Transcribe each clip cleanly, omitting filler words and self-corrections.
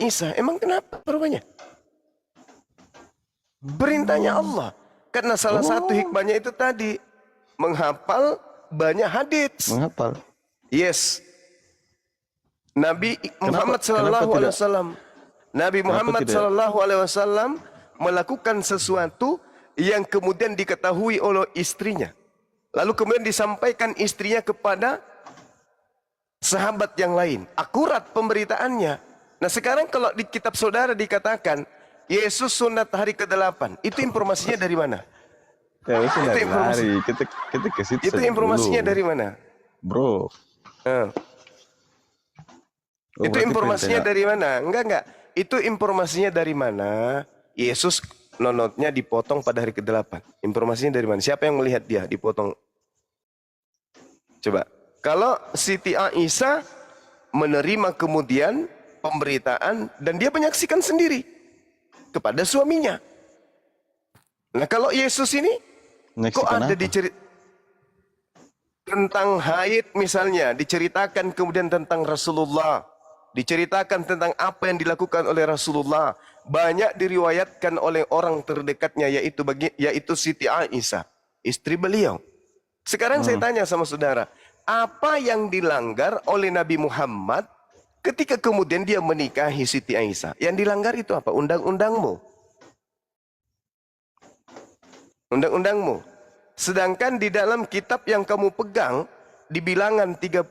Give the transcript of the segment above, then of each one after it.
Isa. Emang kenapa rupanya? Perintahnya Allah. Karena salah satu hikmahnya itu tadi. Menghafal banyak hadits. Menghafal. Yes. Nabi Muhammad sallallahu alaihi wasallam. Nabi Muhammad sallallahu alaihi wasallam melakukan sesuatu yang kemudian diketahui oleh istrinya. Lalu kemudian disampaikan istrinya kepada sahabat yang lain. Akurat pemberitaannya. Nah sekarang kalau di kitab saudara dikatakan Yesus sunat hari ke-8. Itu informasinya dari mana? Ya, itu informasi. Kita ke situ. Itu informasinya dari mana? Bro. Itu informasinya dari mana? Enggak. Itu informasinya dari mana? Yesus nonotnya dipotong pada hari ke-8. Informasinya dari mana? Siapa yang melihat dia dipotong? Coba. Kalau Siti Aisyah menerima kemudian pemberitaan dan dia menyaksikan sendiri kepada suaminya. Nah kalau Yesus ini kok ada diceritakan tentang haid misalnya, diceritakan kemudian tentang Rasulullah, diceritakan tentang apa yang dilakukan oleh Rasulullah, banyak diriwayatkan oleh orang terdekatnya yaitu Siti Aisyah, istri beliau. Sekarang saya tanya sama saudara, apa yang dilanggar oleh Nabi Muhammad ketika kemudian dia menikahi Siti Aisyah? Yang dilanggar itu apa? Undang-undangmu. Undang-undangmu. Sedangkan di dalam kitab yang kamu pegang, di bilangan 31,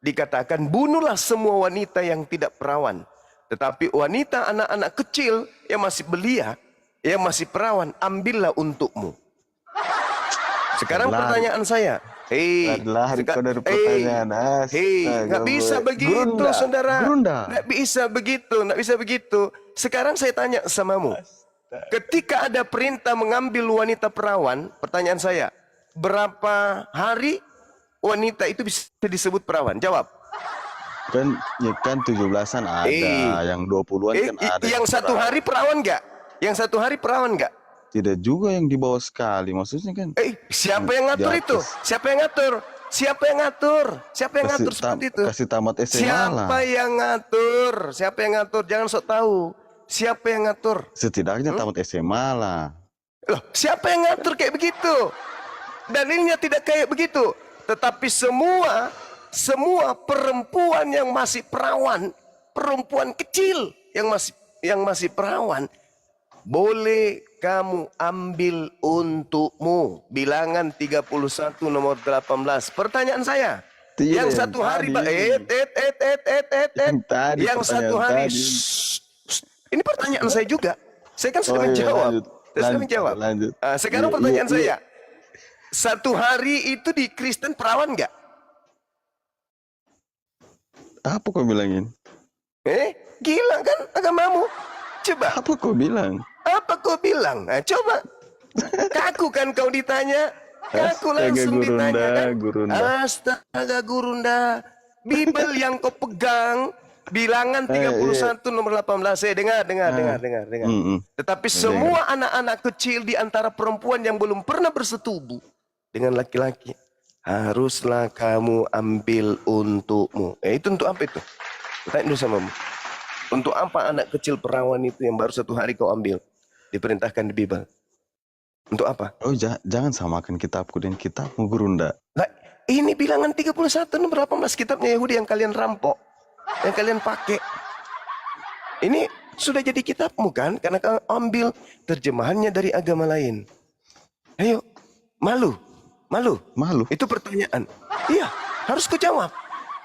dikatakan bunuhlah semua wanita yang tidak perawan. Tetapi wanita anak-anak kecil yang masih belia, yang masih perawan, ambillah untukmu. Sekarang pertanyaan saya, nggak bisa begitu, saudara. Nggak bisa begitu. Sekarang saya tanya samamu, ketika ada perintah mengambil wanita perawan, pertanyaan saya, berapa hari wanita itu bisa disebut perawan? Jawab. Kan 17-an ada, yang 20-an kan ada. Yang satu hari perawan nggak? Yang satu hari perawan nggak? Tidak juga yang di bawah sekali, maksudnya kan. Siapa yang ngatur itu? Siapa yang ngatur? Siapa yang ngatur? Siapa yang ngatur seperti itu? Kasih tamat SMA Siapa yang ngatur? Siapa yang ngatur? Jangan sok tahu. Siapa yang ngatur? Setidaknya tamat SMA lah. Loh, siapa yang ngatur kayak begitu? Dalilnya tidak kayak begitu. Tetapi semua perempuan yang masih perawan, perempuan kecil yang masih perawan, boleh kamu ambil untukmu. Bilangan 31 nomor 18. Pertanyaan saya, yang satu hari yang satu hari ini pertanyaan saya juga. Saya kan sudah menjawab. Lanjut. Sekarang pertanyaan saya, satu hari itu di Kristen perawan nggak? Apa kau bilangin? Gila kan agamamu? Coba. Apa kau bilang? Apa kau bilang? Nah, coba. Kaku kan kau ditanya. Kaku langsung ditanya kan. Astaga Gurunda. Bible yang kau pegang, bilangan 31 nomor 18. Dengar. Tetapi semua anak-anak kecil di antara perempuan yang belum pernah bersetubuh dengan laki-laki, haruslah kamu ambil untukmu. Itu untuk apa itu? Tanya dulu samamu. Untuk apa anak kecil perawan itu yang baru satu hari kau ambil? Diperintahkan di Bible. Untuk apa? Oh, jangan samakan kitabku dan kitabmu, Gurunda. Nah, ini bilangan 31 nomor 18 kitabnya Yahudi yang kalian rampok, yang kalian pakai. Ini sudah jadi kitabmu kan? Karena kau ambil terjemahannya dari agama lain. Ayo, malu. Itu pertanyaan. Iya, harus kau jawab.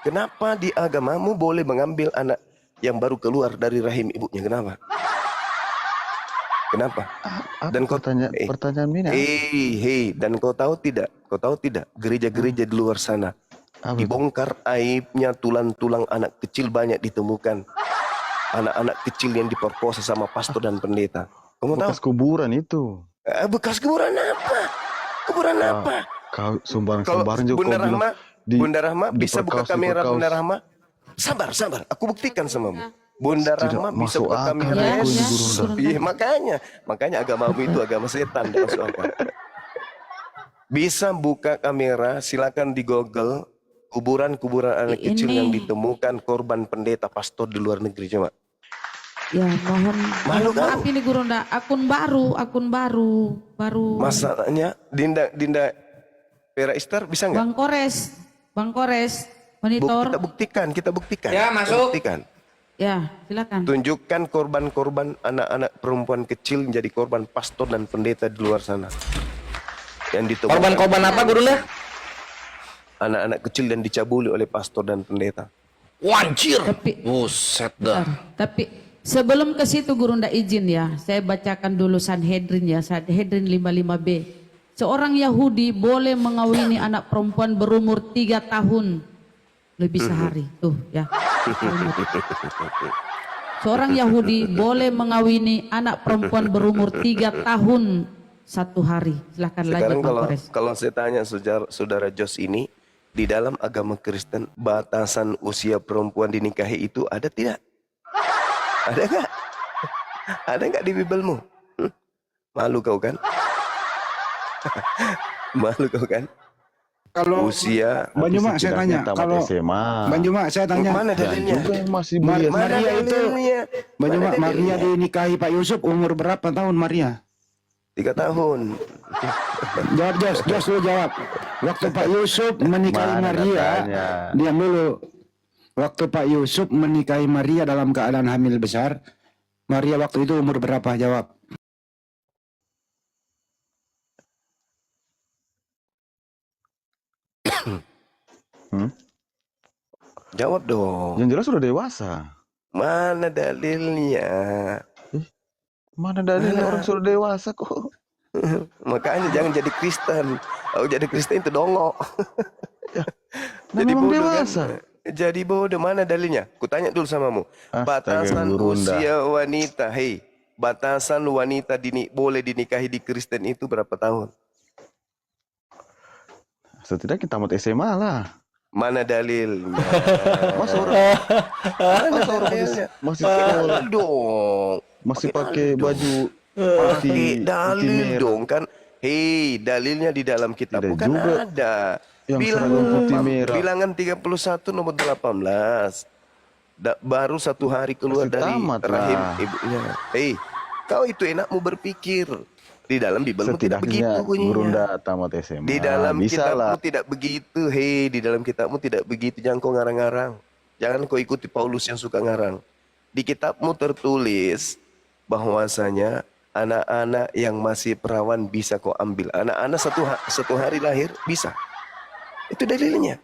Kenapa di agamamu boleh mengambil anak yang baru keluar dari rahim ibunya? Kenapa? Dan kau tanya pertanyaan mina. Dan kau tahu tidak? Gereja-gereja di luar sana dibongkar aibnya, tulang-tulang anak kecil banyak ditemukan. Anak-anak kecil yang diperkosa sama pastor dan pendeta. Kamu tahu? Bekas kuburan itu. Bekas kuburan apa? Kuburan apa? Kau sumbaran juga Bunda kau bilang. Bunda Rahma bisa buka kamera Bunda Rahma? Sabar. Aku buktikan samamu. Bunda Rahma bisa buka kamera. Iya, makanya agamamu itu agama setan. Bisa buka kamera, silakan di Google kuburan anak kecil Ini. yang ditemukan korban pendeta pastor di luar negeri coba. Ya mohon Malu maaf kau. ini Gurunda, akun baru. Masalahnya Dinda Vera Istar bisa nggak? Bang Kores, monitor. Kita buktikan. Ya, Kita masuk. buktikan. Ya, silakan. Tunjukkan korban-korban anak-anak perempuan kecil menjadi korban pastor dan pendeta di luar sana. Yang ditemukan Korban apa Gurunda? anak-anak kecil dan dicabuli oleh pastor dan pendeta. Wanjir. Tapi- Buset dah. Tapi sebelum ke situ Gurunda izin ya, saya bacakan dulu Sanhedrin ya, Sanhedrin 55B. Seorang Yahudi boleh mengawini anak perempuan berumur 3 tahun lebih sehari. Tuh ya. Seorang Yahudi boleh mengawini anak perempuan berumur 3 tahun 1 hari. Silahkan lanjut Sekarang Bang Kores. kalau saya tanya saudara Jos ini, di dalam agama Kristen batasan usia perempuan dinikahi itu ada tidak? Ada nggak? Ada nggak di Bibelmu? Malu kau kan? Malu kau kan? Kalau Usia Banjuma saya tanya, tamat kalau SMA. Banjuma saya tanya, mana Dan dalilnya? juga yang masih Mar- belia. Mana Maria itu, dalilnya? Banjuma Mana Maria dalilnya? dinikahi Pak Yusuf umur berapa tahun Maria? 3 tahun. Jawab Jos lu jawab. Waktu Pak Yusuf menikahi Mana Maria, datanya? diam dulu. Waktu Pak Yusuf menikahi Maria dalam keadaan hamil besar, Maria waktu itu umur berapa? Jawab. Jawab dong. Yang jelas sudah dewasa. Mana dalilnya? Mana dalilnya orang sudah dewasa kok? Makanya jangan jadi Kristen. Kalau jadi Kristen itu dongok. Nah, memang dewasa. kan? Jadi bodoh, mana dalilnya? Kutanya dulu samamu. Astaga, Batasan Gurunda. usia wanita, hei, batasan wanita boleh dinikahi di Kristen itu berapa tahun? Setidaknya tamat SMA lah. Mana dalilnya? Masa orang Mana masih Pakai sekolah, dalil dong. masih pakai baju Pakai dalil merah. dong kan. Hei, dalilnya di dalam kitab Tidak bukan juga. ada. Yang seragam putih merah. Bilangan 31 nomor 18. Baru 1 hari keluar Masih dari tamat rahim lah. ibunya. Hei, kau itu enakmu berpikir. Di dalam Bibelmu tidak begitu Setidaknya bunyinya. Gurunda tamat SMA. Di dalam bisa kitabmu lah. tidak begitu. Hei, di dalam kitabmu tidak begitu. Jangan kau ngarang-ngarang. Jangan kau ikuti Paulus yang suka ngarang. Di kitabmu tertulis bahwasanya anak-anak yang masih perawan bisa kau ambil. Anak-anak satu hari lahir bisa. Itu dalilnya.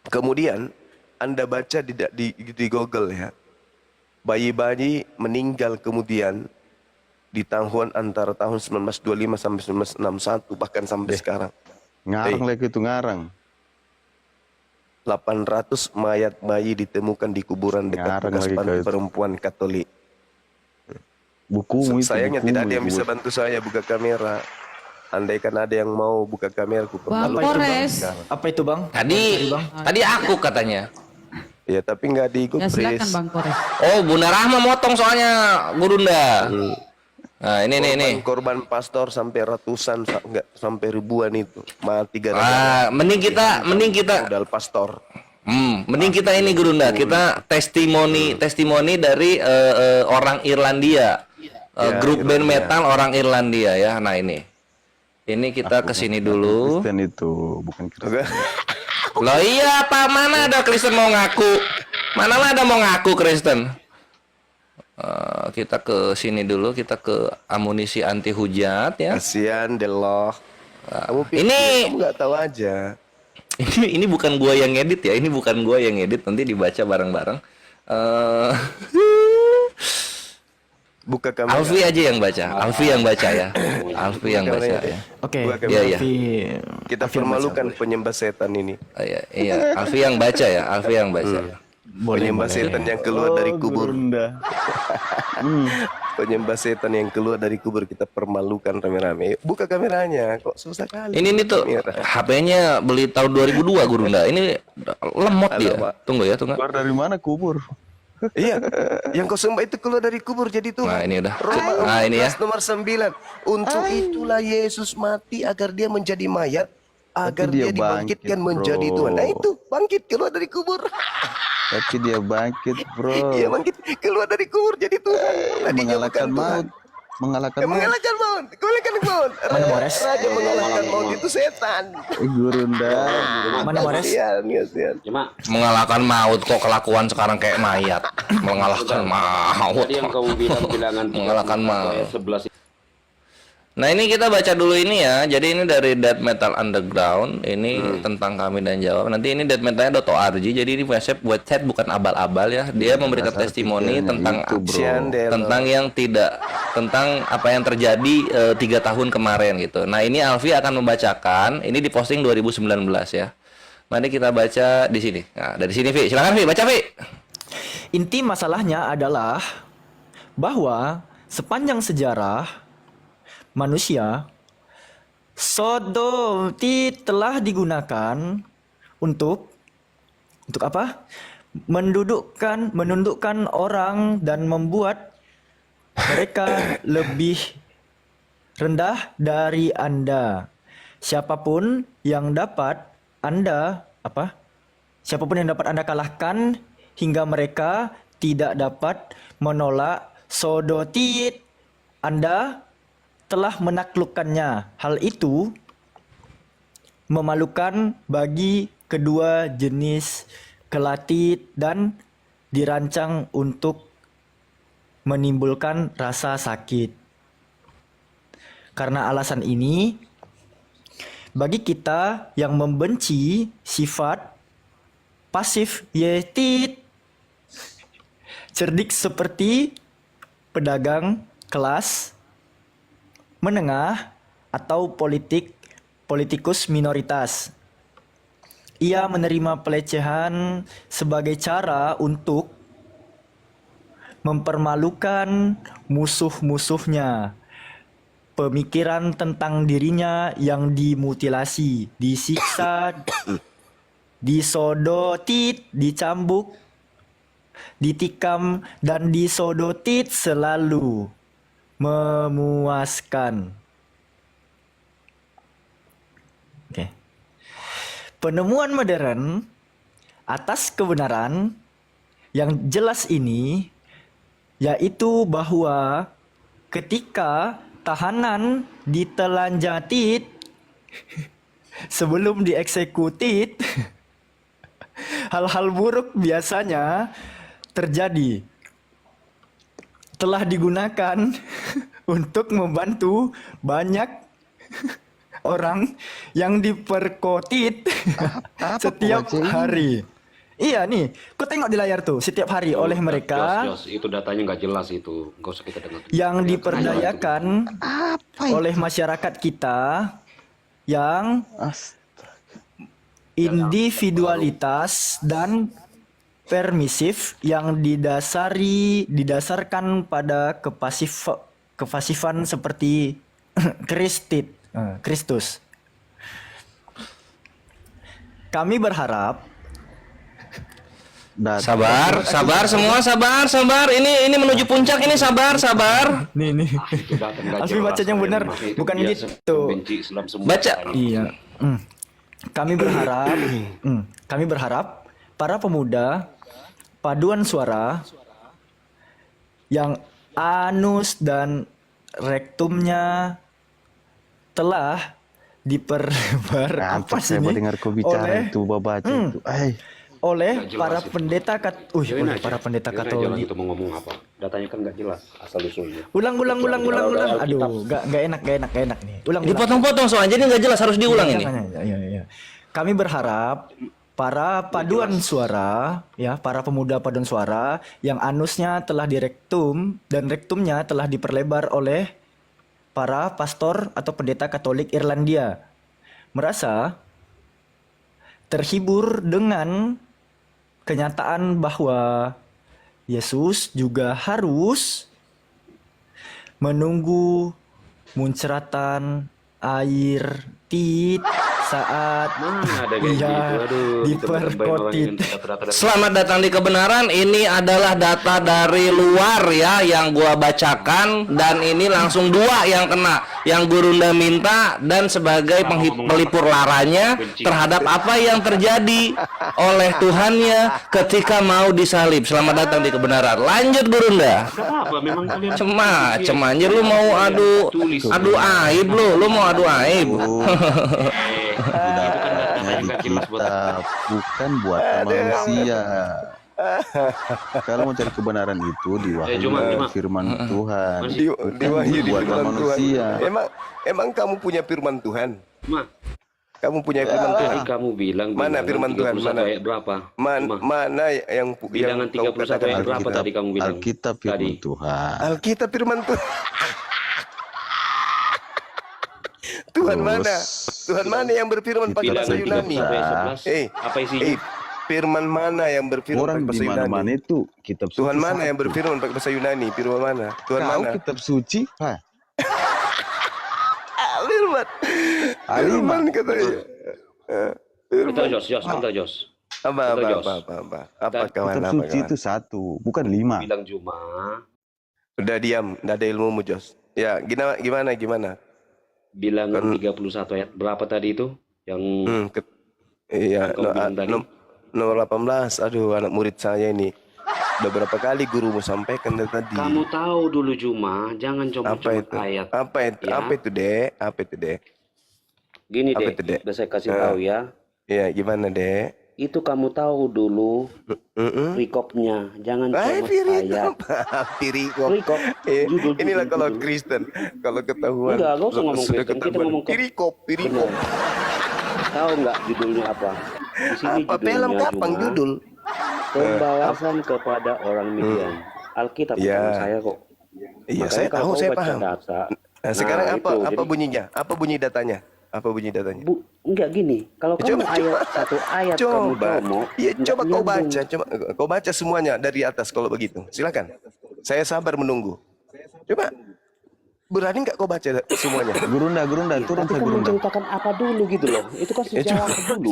Kemudian Anda baca di Google ya. Bayi-bayi meninggal kemudian di tahun antara tahun 1925 sampai 1961 bahkan sampai sekarang. Ngarang lagi itu ngarang. 800 mayat bayi ditemukan di kuburan dekat Ngarang bekas lagi panti kau itu. perempuan Katolik. Bukumu itu. Sayangnya bukumu tidak ada yang itu. bisa bantu saya buka kamera. Andaikan ada yang mau buka kamera, aku Bang permalukan Kores. sekarang. Apa itu bang? Tadi aku katanya. Ya tapi nggak di Ya silakan Gopres. Bang Kores. Oh, Bunda Rahma motong soalnya Gurunda. Nah, ini. Korban pastor sampai ratusan, enggak sampai ribuan itu mati gara-gara Ah, mending kita modal pastor. mending kita ini Gurunda, kita testimoni dari orang Irlandia. Ya, Grup band Irlandia. metal orang Irlandia ya. Nah, ini kita kesini dulu. Kristen itu bukan Kristen. Loh iya, Pak, mana ada Kristen mau ngaku? Mana ada mau ngaku Kristen? Kita ke sini dulu, kita ke amunisi anti hujat ya. Kasihan Deloh. Kamu pikir, Ini- kamu nggak tahu aja. Ini bukan gua yang ngedit ya, ini bukan gua yang ngedit, nanti dibaca bareng-bareng. Buka kamera. Alfi aja yang baca, Alfi yang baca ya. Alfi yang baca ya. Oke. Buka Iya, kamera. iya. Kita permalukan penyembah setan ini. Iya, Alfi yang baca ya, Alfi yang baca. Penyembah setan yang keluar dari kubur. Gurunda. Penyembah setan yang keluar dari kubur kita permalukan rame-rame. Buka kameranya, kok susah kali. Ini nih tuh Kamera. HP-nya beli tahun 2002 Gurunda. Ini lemot dia. Alamak. Tunggu ya, tunggu. Keluar dari mana kubur? Iya, yang kau sembah itu keluar dari kubur jadi Tuhan. Nah, ini udah. Roma Nah, ini ya. 14 nomor 9. Untuk itulah Yesus mati agar dia menjadi mayat agar dia dia dibangkitkan bangkit, menjadi bro. Tuhan. Nah itu, bangkit keluar dari kubur. Tapi dia bangkit, bro. Iya, bangkit keluar dari kubur jadi Tuhan. Tadinya Mengalahkan bukan Tuhan. maut. Mengalahkan maut. Mengalahkan maut. Mengalahkan maut. Raja mengalahkan maut itu setan. Gurunda. Mana Mores? Kasihan, kasihan. Cuma Mengalahkan maut kok kelakuan sekarang kayak mayat. Mengalahkan maut. tadi yang kamu bilang bilangan Mengalahkan maut. 11 Nah ini kita baca dulu ini ya. Jadi ini dari Death Metal Underground. Ini tentang kami dan jawab. Nanti ini deathmetalnya.org. Jadi ini website bukan abal-abal ya. Dia memberikan Dasar testimoni pikirnya tentang itu, bro. tentang yang tidak, tentang apa yang terjadi 3 tahun kemarin gitu. Nah ini Alfi akan membacakan. Ini diposting 2019 ya. Mari kita baca di sini. Nah dari sini Vi, silakan Vi, baca Vi. Inti masalahnya adalah bahwa sepanjang sejarah manusia, sodomi telah digunakan untuk apa? Menundukkan orang dan membuat mereka lebih rendah dari Anda. Siapapun yang dapat Anda kalahkan hingga mereka tidak dapat menolak sodotit Anda telah menaklukkannya. Hal itu memalukan bagi kedua jenis kelatit dan dirancang untuk menimbulkan rasa sakit. Karena alasan ini, bagi kita yang membenci sifat pasif yetit, cerdik seperti pedagang kelas menengah atau politikus minoritas. Ia menerima pelecehan sebagai cara untuk mempermalukan musuh-musuhnya. Pemikiran tentang dirinya yang dimutilasi, disiksa, disodotit, dicambuk, ditikam, dan disodotit selalu memuaskan. Oke. Penemuan modern atas kebenaran yang jelas ini yaitu bahwa ketika tahanan ditelanjati sebelum dieksekusi, hal-hal buruk biasanya terjadi. Telah digunakan untuk membantu banyak orang yang diperkotit setiap hari. Iya nih, kau tengok di layar tuh setiap hari oleh mereka Jos, itu datanya nggak jelas itu. Nggak usah kita dengar. yang diperdayakan oleh masyarakat kita yang individualitas dan permisif yang didasarkan pada kepasifan seperti Kristus. Kami berharap Sabar semua, sabar. Ini menuju puncak ini, sabar. nih Itu data nggak Alfi jelas. baca yang benar, Itu bukan biasa gitu. membenci Islam semua. Baca. Iya. Kami berharap para pemuda paduan suara yang anus dan rektumnya telah diperlebar Saya mau dengar kau bicara itu baca itu. oleh Nggak jelas para itu. pendeta Biarin oleh aja. para pendeta Biarin aja lah Katolik. itu mau ngomong apa. Datanya kan nggak jelas asal usulnya. Ulang. Aduh, gak enak nih. Ulang. Dipotong-potong soalnya, jadi nggak jelas, harus diulang ini. Iya. Kami berharap para paduan suara, ya, para pemuda paduan suara yang anusnya telah direktum dan rektumnya telah diperlebar oleh para pastor atau pendeta Katolik Irlandia merasa terhibur dengan kenyataan bahwa Yesus juga harus menunggu muncratan air tit saat Mana ada kayak Ya, gitu? Aduh, kita bertembain orang yang diperkotit. data-data. Selamat datang di kebenaran. Ini adalah data dari luar ya yang gua bacakan, dan ini langsung 2 yang kena. Yang Gurunda minta dan sebagai pelipur laranya terhadap apa yang terjadi oleh Tuhannya ketika mau disalib. Selamat datang di kebenaran. Lanjut Gurunda. Gak apa-apa, memang kalian Macem anjir, lu mau adu aib lu mau adu aib. Tidaknya di kitab, bukan buatan manusia. Kalau mau cari kebenaran itu di wahyu Cuma. firman Tuhan. Di wahyu di buatan firman Tuhan. manusia. Emang kamu punya firman Tuhan? Ma, Kamu punya firman Tuhan? tadi kamu bilang Mana bilangan firman Tuhan? 31 Mana? ayat berapa? Ma, Mana yang bilangan kau 31 katakan ayat berapa Alkitab? tadi kamu bilang? Alkitab firman Tadi. Tuhan. Alkitab firman Tuhan. Tuhan Terus, mana? Tuhan mana yang berfirman pakai bahasa Bilangan Yunani? 31 ayat 11. Eh, Apa isinya? firman mana yang berfirman Orang pakai bahasa di mana-mana Yunani? itu kitab suci. Tuhan mana yang satu. berfirman pakai bahasa Yunani? Firman mana? Tuhan Kau mana? kitab suci, Pak. Firman. Firman katanya. Bentar Jos, bentar Jos. Apa Betul, Jos. Apa kawan? Kitab Apa suci kawan? itu 1, bukan 5. Bilang Juma. Udah diam, udah ada ilmumu Jos. Ya, gimana? Bilangan 31 ayat berapa tadi itu? Yang Iya, Kau bilang tadi? nomor 18. Aduh, anak murid saya ini. Udah berapa kali gurumu sampaikan dari tadi. kamu tahu dulu Juma, jangan Apa comot-comot itu? ayat. Apa itu? Ya. Apa itu, Dek? Apa itu, Dek? Gini Apa deh, itu, Dek? udah saya kasih tahu ya. Iya, gimana, Dek? Itu kamu tahu dulu perikopnya, jangan comot ayat. Pirikop. Perikop, judul, Inilah judul, kalau judul. Kristen, kalau ketahuan. Enggak usah ngomong sudah Kristen, kita ketahuan. ngomong ke- Pirikop. Benar. Tahu nggak judulnya apa? Di sini Apa film judulnya kapang Juma, judul? Pembalasan kepada orang Midian. Alkitab Ya. bukan saya kok. Iya, Makanya saya kalau tahu, kau saya baca paham. data, Nah, sekarang nah, apa itu, apa jadi- bunyinya? Apa bunyi datanya? Apa bunyi datanya? Enggak gini. Kalau kamu satu ayat kamu Coba. comot, Iya, nggak coba kau nyambung. baca, kau baca semuanya dari atas kalau begitu. Silakan. Saya sabar menunggu. Coba. Berani nggak kau baca semuanya? Gurunda, turun Tapi ke kan Gurunda. menceritakan apa dulu gitu loh. Itu kan sejarah dulu.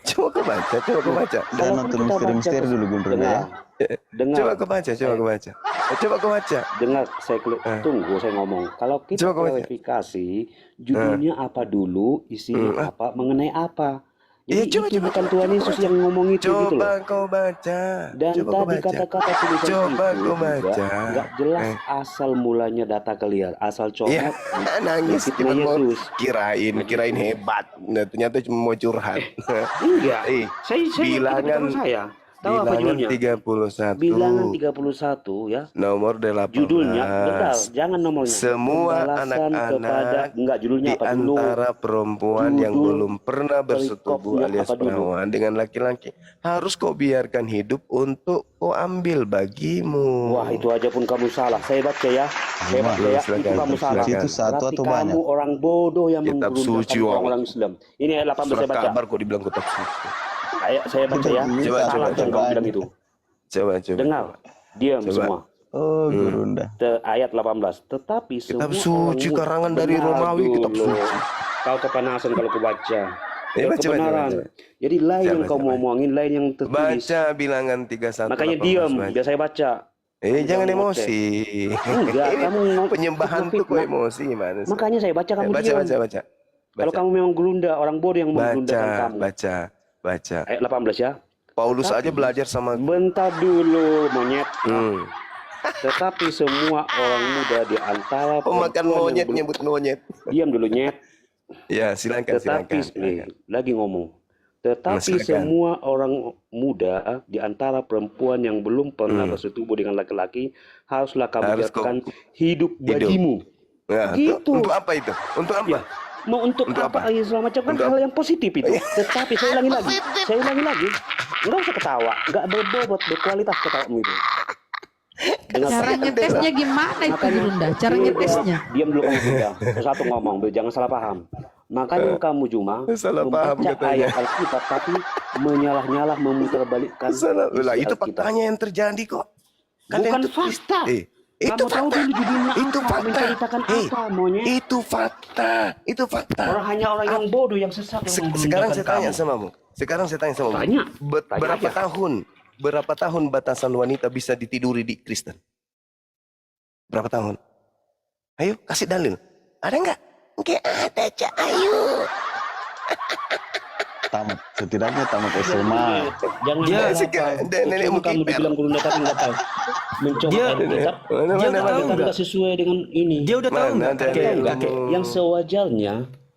Coba kau baca, coba kau baca. Jangan Kalaupun nonton kita misteri-misteri baca, dulu Gurunda ya. Dengar. Coba kau baca, coba kau baca. Coba kau baca. Dengar, tunggu saya ngomong. Kalau kita Coba kau baca. klarifikasi, judulnya apa dulu, isinya apa, mengenai apa. Jadi Iya, coba, itu coba, bukan coba, Tuhan coba, Yesus coba. yang ngomong itu gitu Coba loh. kau baca. Dan Coba kau tadi baca. kata-kata tulisan Coba itu kau juga baca. nggak jelas asal mulanya data kalian, asal Iya, comot. nangis fitnah cuma mau Yesus. kirain hebat. Nah, ternyata cuma mau curhat. Enggak. Eh, Saya bilangan saya. Tahu apa bilangan judulnya? 31. Bilangan 31 ya. Nomor 18. Judulnya, bentar, jangan nomornya. Semua Pembalasan anak-anak enggak judulnya di apa dulu? antara perempuan yang Judul belum pernah bersetubuh perikopnya alias apa dulu? perawan dengan laki-laki harus kau biarkan hidup untuk kau ambil bagimu. Wah, itu aja pun kamu salah. Saya baca ya. Saya baca ya. Silakan, Itu kamu salah. silakan. Itu satu Berarti atau kamu banyak? orang bodoh yang Kitab menggerundakan suci, wah. orang Islam. Ini ayat 18 saya Surat baca. kabar kok dibilang kitab suci. Saya baca ya. Coba, Salah coba, yang coba. kamu bilang itu. Coba. Dengar. Diam Coba. semua. Oh, Gurunda. Ayat 18. Tetapi semua Kitab suci orang karangan dari benar Romawi, kitab dulu. suci. Kau kepanasan kalau kau baca. Baca, Kebenaran. baca. Jadi lain yang Baca, kau baca. ngomongin, lain yang tertulis. Baca bilangan 31. Makanya 18, diam, baca. biar saya baca. Jangan Jangan emosi. Enggak, Ini kamu penyembahan tuh kok fitnah. emosi gimana sih? Makanya saya baca, kamu baca, diam. baca. Kalau kamu memang gerunda, orang bodoh yang menggerundakan kamu. Baca. Ayat 18 ya. Paulus aja belajar sama. Bentar dulu, monyet. Hmm. Tetapi semua orang muda di antara Pemakan perempuan yang monyet belum- nyebut monyet. Diam dulu, nyet. Ya, silakan. Tetapi lagi ngomong. Tetapi Silakan. semua orang muda di antara perempuan yang belum pernah bersetubuh dengan laki-laki haruslah kamu Harus biarkan hidup hidup. bagimu. Nah, Gitu. Untuk apa itu? Untuk apa? Ya, mau untuk Untuk apa? apa? Ya, segala macam kan Untuk hal yang positif itu. Tetapi saya ulangi lagi. Enggak usah ketawa, enggak berbobot, berkualitas ketawamu itu. Dengar, Cara ngetesnya gimana itu Gurunda? Cara ngetesnya. diam dulu kamu sudah. Satu ngomong, jangan salah paham. Makanya kamu Juma Salah paham membaca katanya. ayat Alkitab tapi menyalah-nyalah memutarbalikkan Salah. Lah, isi itu Alkitab. faktanya yang terjadi kok. Bukan itu fakta. Itu Kamu tahu fakta. dulu judulnya Itu apa? fakta. Menceritakan Hei, apa, monyet? itu fakta. Itu fakta. Hanya orang yang bodoh, yang sesat yang Sekarang memberundakan saya tanya kamu. samamu. Sekarang saya tanya samamu. Tanya. Tanya Berapa aja. tahun? Berapa tahun batasan wanita bisa ditiduri di Kristen? Berapa tahun? Ayo kasih dalil. Ada nggak? Nggak ada, Cak. Ayo. Tamat, setidaknya tamat SMA. Jangan Dia- nenek Cuma mau kamu kiper. dibilang gerunda tapi nggak tahu. Mencoba Dia- Alkitab. Mana, Dia mana, udah mana, tahu Tapi nggak? nggak sesuai dengan ini. Dia udah tahu Mana nggak? ada Kakek? yang Kakek, yang sewajarnya,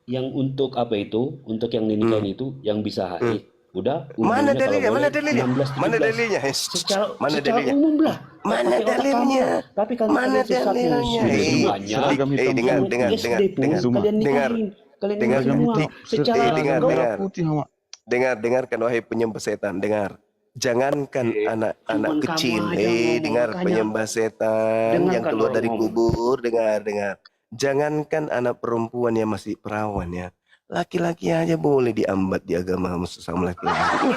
yang untuk apa itu, untuk yang dinikahin itu, yang bisa haid. Udah. Mana umurnya kalau dalilnya? Mana boleh dalilnya? 16, Mana 17. dalilnya? Secara dalilnya? umum lah. Mana Pakai otak dalilnya? kamu. Tapi kalau Mana kalian sesat dalilnya? musuh semuanya. Seragam hitam dengar, Zaman dengar, SD dengar, pun dengar, kalian dengar, nikahin. Kalian dengar, nikahin semua. Secara dengar, kau- dengar. Putih sama. Dengarkan wahai penyembah setan, dengar. Jangankan anak-anak cuman kamu kecil, aja ngomong, dengar makanya penyembah setan yang dengarkan keluar orang dari ngomong. kubur, dengar. Jangankan anak perempuan yang masih perawan ya. Laki-laki aja boleh diambat di agama sesama laki-laki.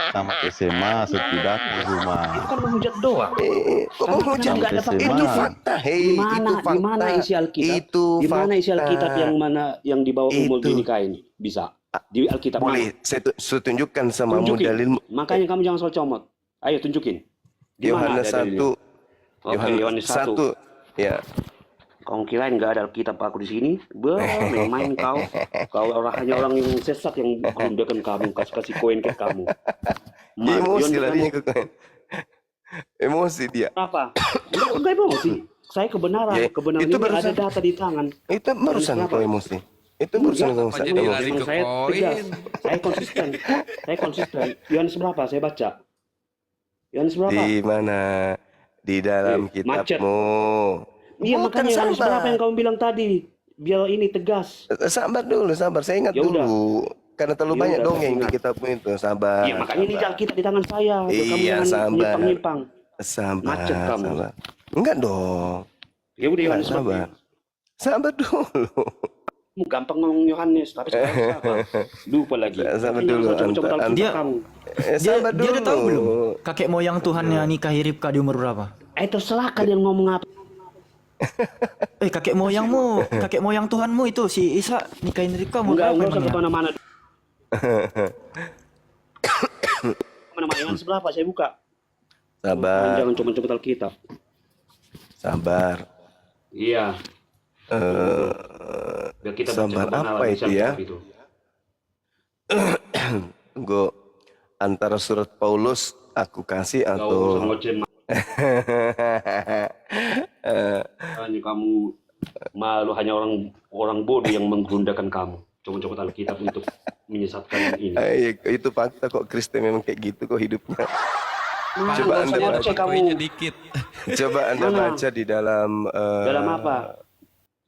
Tamat SMA setidaknya rumah. Itu kan menghujat doang. Kok Kamu menghujat? nggak ada fakta. Itu fakta, hei, Di itu mana fakta. isi Alkitab? Itu Di mana isi fakta. Alkitab yang mana yang di bawah umur Itu. dinikahin? Bisa. Di Alkitab Boleh, saya tunjukkan sama Tunjukin. dalil Makanya kamu jangan soal comot. Ayo tunjukin. Di mana Yohanes ada dalilnya? 1. Oke, Yohanes 1. 1. Ya. Kau kirain nggak ada Alkitab aku di sini? Main kau. Kau hanya orang yang sesat yang merundakan kamu, kasih koin ke kamu. Emosi Yohanes larinya ke koin. Emosi dia. apa? Enggak emosi. Saya kebenaran, Ya, kebenaran itu ini ada barusan. data di tangan. Itu barusan Kenapa? kau emosi. Itu barusan kau Enggak, emosi. lari ke saya tegas. Saya konsisten. Yohanes berapa? Saya baca. Yohanes berapa? Di mana? Di dalam Macet. kitabmu. Iya Bukan, makanya Yohanes sabar. berapa yang kamu bilang tadi? Biar ini tegas. Sabar dulu, sabar. Saya ingat Ya udah. dulu. Karena terlalu Ya banyak udah, dongeng di ingat. kitabmu itu. Sabar. Iya makanya ini sabar. Alkitab di tangan saya. Biar kamu Iya, jangan sabar. nyimpang-nyimpang. Sabar. Macet kamu. Sabar. Enggak dong. Ya udah Yohanes Sabar. berapa? Sabar dulu. Kamu gampang ngomong Yohanes, tapi sekarang apa? Lupa lagi. Sabar Makanya dulu, jangan coba-coba Anta. Alkitab Dia- kamu. Sabar Dia udah tahu belum? dulu. Kakek moyang Tuhannya nikahi Ribka di umur berapa? Terserah kalian ngomong apa. Kakek moyang Tuhanmu itu si Isa nikahin Ribka umur Enggak berapa usah emangnya? kemana-mana. Mana-mana Yohanes berapa? Saya buka. Sabar. Jangan coba-coba Alkitab. Sabar. Iya. Biar kita sabar baca kebenaran apa di itu ya? Alkitab itu. Tunggu. Antara surat Paulus aku kasih Gak usah atau ngoceh. Hanya kamu malu, hanya orang bodoh yang menggundakan kamu. Coba-coba Alkitab untuk menyesatkan ini. Itu fakta kok, Kristen memang kayak gitu kok hidupnya. Coba Anda baca. kamu. Coba Anda Mana? baca di dalam Dalam apa?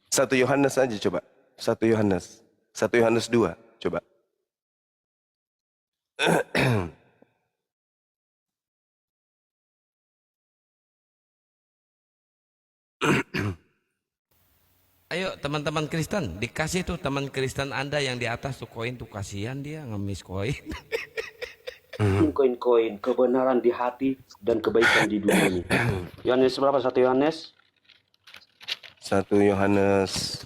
1 Yohanes aja coba. 1 Yohanes. 1 Yohanes 2 coba. Ayo teman-teman Kristen, dikasih tuh teman Kristen Anda yang di atas tuh koin tuh, kasihan dia ngemis koin. Koin-koin, kebenaran di hati dan kebaikan di dunia ini. Yohanes berapa? 1 Yohanes? 1 Yohanes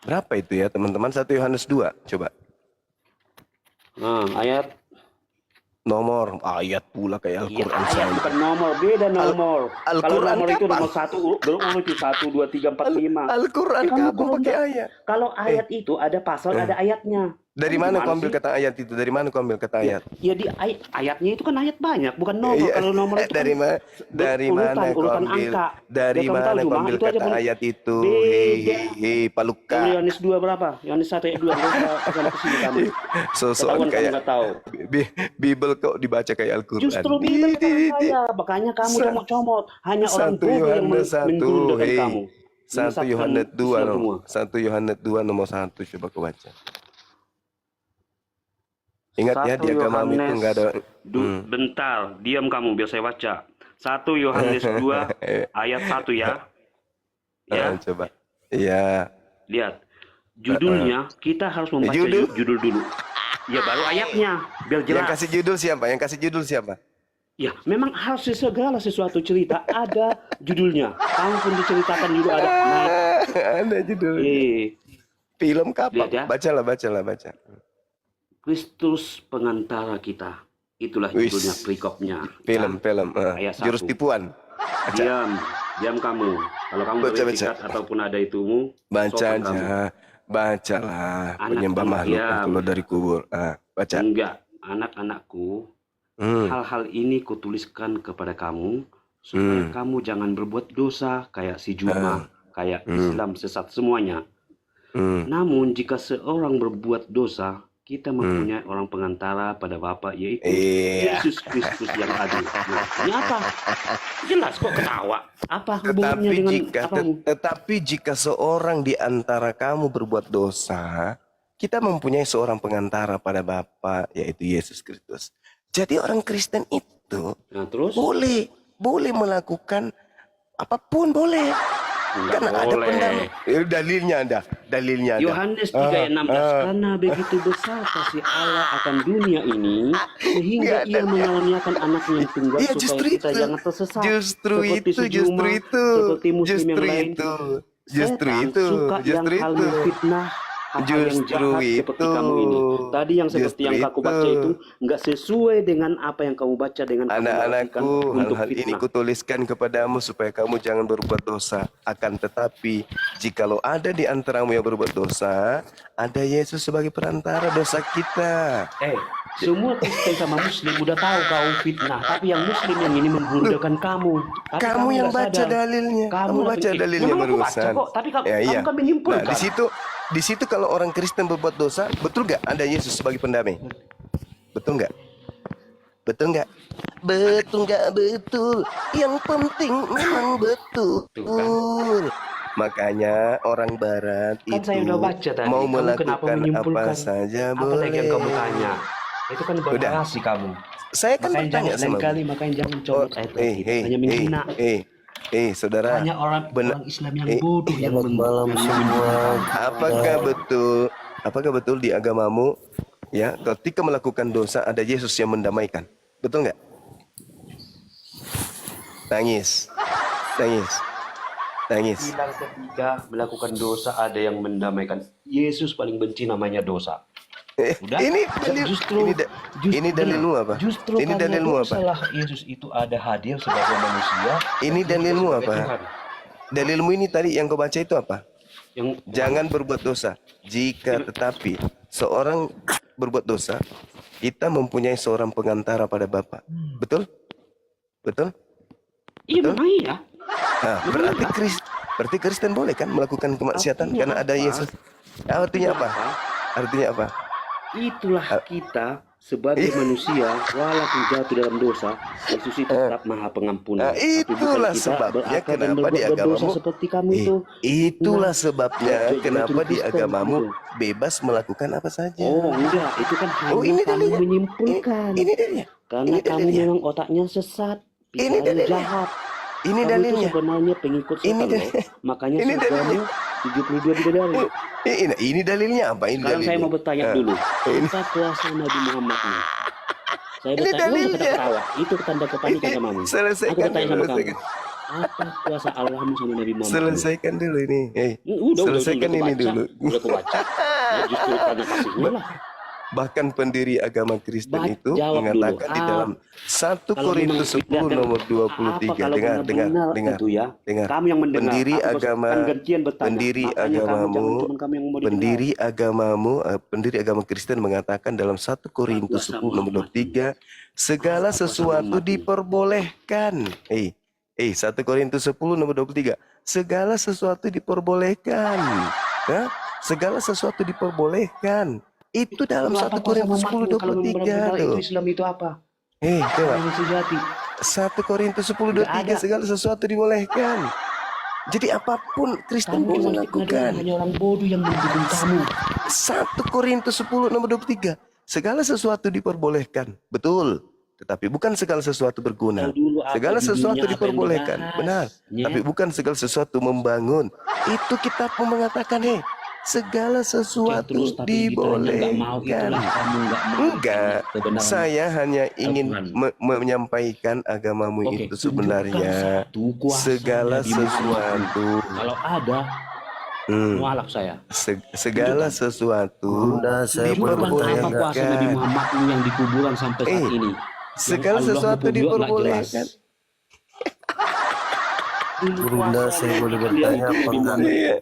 berapa itu ya teman-teman? 1 Yohanes 2 coba. Nah, ayat. Nomor ayat pula kayak Iya, Al-Quran ayat saya. bukan nomor, beda nomor. Kalau Al-Quran nomor itu kapan? nomor 1, nomor itu 1, 2, 3, 4, 5. Al-Quran kamu kapan belum pakai dah- ayat? Kalau ayat itu ada pasal, ada ayatnya. Dari Kamu mana gimana kau ambil sih? kata ayat itu? Dari mana kau ambil kata ayat? Ya di ayatnya itu kan ayat banyak, bukan nomor. Iya. Kalau nomor itu dari kan mana? Dari mana kau urutan ambil? angka. Dari Ya, kamu mana tahu kau cuma ambil itu aja kata boleh. ayat itu? Beda. Hei, Paluka. Yohanes 2 berapa? Yohanes 1 ayat 2. Enggak usah kesana kesini kamu. Sosokan Ketahuan kamu kayak nggak tahu. Bible kok dibaca kayak Al-Quran. Justru Bible di tangan saya. Makanya kamu Sa- comot-comot. Hanya orang 1 bodoh yang Yohanes 1. menggerundakan Hei. kamu. 1 Yohanes 2 nomor 1 Yohanes 2 nomor 1 coba kau baca. Ingat ya, 1 di agama itu Yohanes enggak ada. Bentar, diam kamu biar saya baca. 1 Yohanes 2 ayat 1 ya. Ya, Coba. Iya. lihat. Judulnya kita harus membaca Judul? judul dulu. Ya baru ayatnya biar Yang jelas. kasih judul siapa? Yang kasih judul siapa? Ya, memang harus segala sesuatu cerita ada judulnya. Kamu pun diceritakan juga ada. Nah, Ada judul. Film kapak. Lihat ya. Baca. Kristus pengantara kita. Itulah Wis. judulnya perikopnya. Film. Ayat 1. Jurus tipuan. Diam kamu. Kalau kamu Baca. beretikat ataupun ada itumu, Baca sopan kamu. aja. Bacalah. Anak Penyembah makhluk yang diam. keluar dari kubur. Baca. Enggak, anak-anakku, hal-hal ini kutuliskan kepada kamu supaya kamu jangan berbuat dosa kayak si Juma, kayak Islam sesat semuanya. Namun jika seorang berbuat dosa, kita mempunyai orang pengantara pada Bapa, yaitu Iya. Yesus Kristus yang adil. Ini apa? Jelas kok ketawa. Apa hubungannya dengan apamu? Tetapi jika seorang di antara kamu berbuat dosa, kita mempunyai seorang pengantara pada Bapa, yaitu Yesus Kristus. Jadi orang Kristen itu Nah, terus? boleh melakukan apapun, boleh. Enggak Karena ada boleh. pendamai. Dalilnya ada. Yohanes 3:16, karena begitu besar kasih Allah akan dunia ini sehingga Nggak ia ada. mengaruniakan anaknya yang tunggal Iya, supaya justru kita itu. jangan tersesat Justru seperti itu, si Juma, seperti muslim yang lain. Justru Setan itu, suka yang hal memfitnah, hal-hal yang Justru jahat seperti itu. kamu ini. Tadi yang seperti Justru yang aku baca itu nggak sesuai dengan apa yang kamu baca dengan kamu Anak-anakku, mengartikan untuk hal-hal ini fitnah. kutuliskan kepadamu supaya kamu jangan berbuat dosa. Akan tetapi, jikalau ada di antaramu yang berbuat dosa, ada Yesus sebagai perantara dosa kita. Semua Kristen sama Muslim udah tahu kau fitnah, tapi yang Muslim yang ini membudakan kamu. Tapi Kamu yang nggak baca sadar. dalilnya, kamu nggak baca pikir. dalilnya Memang aku baca barusan. kok, tapi kamu, Ya, iya. kamu kan menyimpulkan. Nah, di situ kalau orang Kristen berbuat dosa, betul nggak ada Yesus sebagai pendamai? Betul nggak? Betul nggak? Betul. Yang penting memang betul. Makanya orang Barat Kan itu saya udah baca tadi. mau Kamu kenapa melakukan menyimpulkan? apa saja Apa boleh. lagi yang kamu tanya? Itu kan berorasi kamu. Saya kan Makanya bertanya jangan lain sama kali, makanya jangan coba hanya menghina. saudara. Banyak orang Islam yang bodoh yang Apakah betul di agamamu ya ketika melakukan dosa ada Yesus yang mendamaikan? Betul nggak? Nangis. Bilang ketika melakukan dosa ada yang mendamaikan. Yesus paling benci namanya dosa. Udah? Ini dalil, ini dalilmu apa? Justru Ini karena dalilmu apa? dosalah Yesus itu ada hadir sebagai manusia. Ini dalilmu sebagai apa? Tuhan. Dalilmu ini tadi yang kau baca itu apa? Yang Jangan berbuat dosa. Jika tetapi seorang berbuat dosa, kita mempunyai seorang pengantara pada Bapa. Betul? iya memang iya. Nah, berarti Kristen boleh kan melakukan kemaksiatan Artinya karena ada apa? Yesus. Artinya apa? Itulah kita sebagai manusia walaupun jatuh dalam dosa, Yesus itu tetap Maha Pengampun. Nah, Tapi itulah bukan kita sebabnya berakal dan kenapa di berbuat dosa agamamu seperti kamu itu. Itulah Nah, sebabnya jadi kenapa di Kristen agamamu itu. bebas melakukan apa saja. Oh enggak, itu kan hanya ini kamu dalilnya. menyimpulkan. Ini dalilnya. Karena Ini kamu dalilnya. memang otaknya sesat, Ini pikirannya dalilnya. jahat. Ini Kamu dalilnya. itu sebenarnya pengikut Ini setan loh. dalilnya. Makanya Ini surgamu 72 bidadari. Ini dalilnya apa? Ini Sekarang saya dalilnya. mau bertanya Nah, dulu. ini. Apa kuasa Nabi Muhammadnya? Saya Ini bertanya, dalilnya. kita ketawa. Itu tanda kepanikan samamu. Aku Selesaikan bertanya sama dulu, kamu. Apa kuasa Allahmu sama Nabi Muhammad? Selesaikan dulu ini. Udah, Selesaikan ini kebaca. dulu. Udah kebaca. Ya, justru karena kasihnya lah. Bahkan pendiri agama Kristen itu Jawab mengatakan dulu. di dalam 1 Kalau Korintus memang 10 kelihatan, nomor 23. apa kalau Dengar. benar-benar itu ya? dengar. Kamu yang mendengar. Pendiri Aku agama, kan gantian bertanya. pendiri Makanya agamamu, jangan cuma kamu yang mau didengar. pendiri agama Kristen mengatakan dalam 1 Korintus 10 nomor 23, segala sesuatu diperbolehkan. 1 Korintus 10 nomor 23, segala sesuatu diperbolehkan. Hah? Segala sesuatu diperbolehkan. Itu dalam 1 Korintus 10 Kalau memang 23 benar itu tuh. Islam itu apa? Coba. Ini sejati. 1 Korintus 10 Nggak 23 ada. segala sesuatu dibolehkan. Jadi apapun Kristen Kamu boleh cuma lakukan. hanya orang bodoh yang mendukung kamu. 1 Korintus 10 nomor 23, segala sesuatu diperbolehkan. Betul. Tetapi bukan segala sesuatu berguna. Kalau dulu apa Segala judulnya, sesuatu apa yang diperbolehkan. dibahas. Benar. Ya. Tapi bukan segala sesuatu membangun. Itu kitab mengatakan, segala sesuatu terus tapi ditanya nggak mau, dibolehkan. itulah kamu nggak mau Enggak, kebenaran saya hanya ingin Al-Quran. menyampaikan agamamu Oke, itu tunjukkan sebenarnya satu kuasa segala Nabi Muhammad. sesuatu. Kalau ada, Hmm. mualaf saya. Segala sesuatu Tunjukkan apa kuasa Nabi diperbolehkan. Muhammad yang di kuburan sampai saat ini. Segala Yang Allah sesuatu Nabi nggak diperbolehkan. jelas. Gurunda, saya boleh bertanya apa enggak? Iya.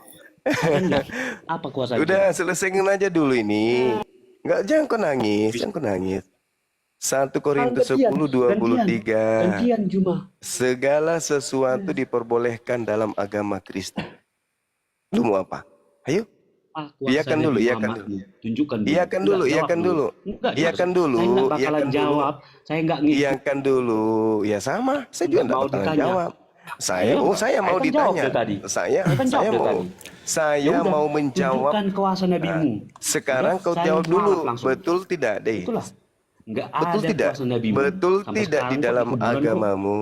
Apa kuasa Udah selesaiin aja dulu ini. Enggak, jangan kau nangis, jangan kau nangis. 1 Korintus 10:23. Gantian Juma. Segala sesuatu diperbolehkan dalam agama Kristen. Lu mau apa? Ayo. Iyakan dulu, iyakan dulu. Tunjukkan dulu. Iyakan dulu, Enggak, iyakan jawab dulu. Enggak, Iyakan dulu, Saya enggak bakalan iyakan dulu. jawab. Saya enggak ngikut. Iyakan dulu. Ya sama, saya juga Nggak enggak mau bakalan ditanya. jawab. Saya Ayo, saya mau kan jawab ditanya. dari tadi. Saya Kan jawab dari mau tadi. saya Ya udah, mau menjawab. tunjukkan kuasa Nabimu. Sekarang Udah, kau saya jawab jawab dulu. langsung. Betul tidak, Deh? Itulah. Enggak Betul ada tidak? kuasa Nabimu. Betul Sampai tidak di sekarang dalam kok kuburan kok. agamamu?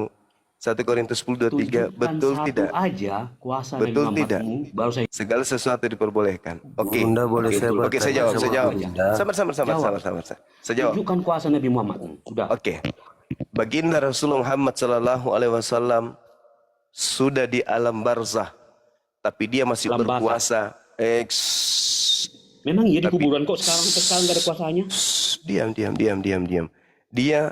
1 Korintus 10:23. Tunjukkan Betul satu tidak? aja kuasa Betul Nabi tidak? Muhammadmu, baru saya Segala sesuatu diperbolehkan. Oke. Bunda, boleh Oke, saya Oke, saya jawab, saya jawab. Bunda? Sabar. Saya jawab. tunjukkan kuasa Nabi Muhammad. Sudah. Oke. Baginda Rasulullah Muhammad sallallahu alaihi wasallam sudah di alam barzah, tapi dia masih Alam berkuasa. Memang iya di Tapi- kuburan kok sekarang nggak ada kuasanya. Diam.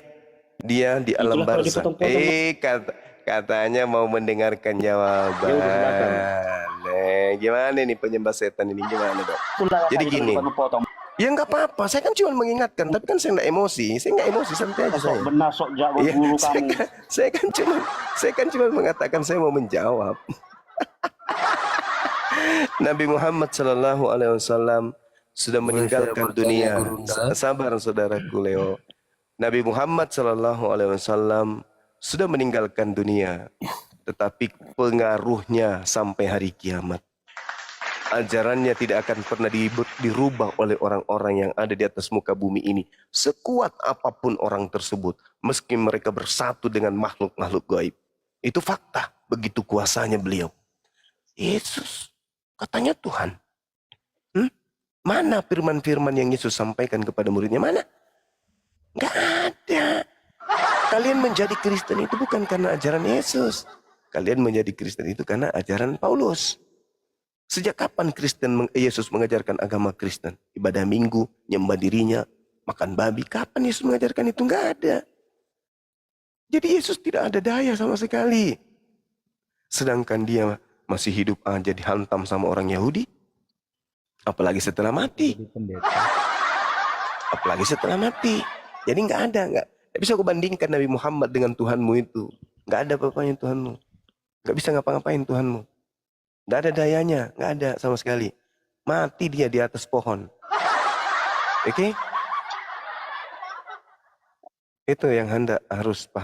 Dia di alam Itulah kalau barzah. dipotong-potong. Katanya mau mendengarkan jawaban. Ya udah, silakan. Gimana nih penyembah setan ini, gimana dok? Itulah Jadi saya gini. bukan memotong. Ya nggak apa-apa, saya kan cuma mengingatkan, tapi kan saya nggak emosi, santai aja Sok saya. benar sok jago Iya, guru saya kamu. kan, saya kan cuma mengatakan saya mau menjawab. Nabi Muhammad Shallallahu Alaihi Wasallam sudah meninggalkan dunia. Sabar saudaraku Leo. Nabi Muhammad Shallallahu Alaihi Wasallam sudah meninggalkan dunia, tetapi pengaruhnya sampai hari kiamat. Ajarannya tidak akan pernah dirubah oleh orang-orang yang ada di atas muka bumi ini. Sekuat apapun orang tersebut, meski mereka bersatu dengan makhluk-makhluk gaib. Itu fakta, begitu kuasanya beliau. Yesus, katanya Tuhan. Mana firman-firman yang Yesus sampaikan kepada muridnya? Mana? Nggak ada. Kalian menjadi Kristen itu bukan karena ajaran Yesus. Kalian menjadi Kristen itu karena ajaran Paulus. Sejak kapan Yesus mengajarkan agama Kristen? Ibadah minggu, nyembah dirinya, makan babi. Kapan Yesus mengajarkan itu? Nggak ada. Jadi Yesus tidak ada daya sama sekali. Sedangkan dia masih hidup aja dihantam sama orang Yahudi. Apalagi setelah mati. Jadi nggak ada. Nggak bisa aku bandingkan Nabi Muhammad dengan Tuhanmu itu. Nggak ada apa-apanya Tuhanmu. Nggak bisa ngapa-ngapain Tuhanmu. Nggak ada dayanya, nggak ada sama sekali. Mati dia di atas pohon. Oke? Itu yang Anda harus paham.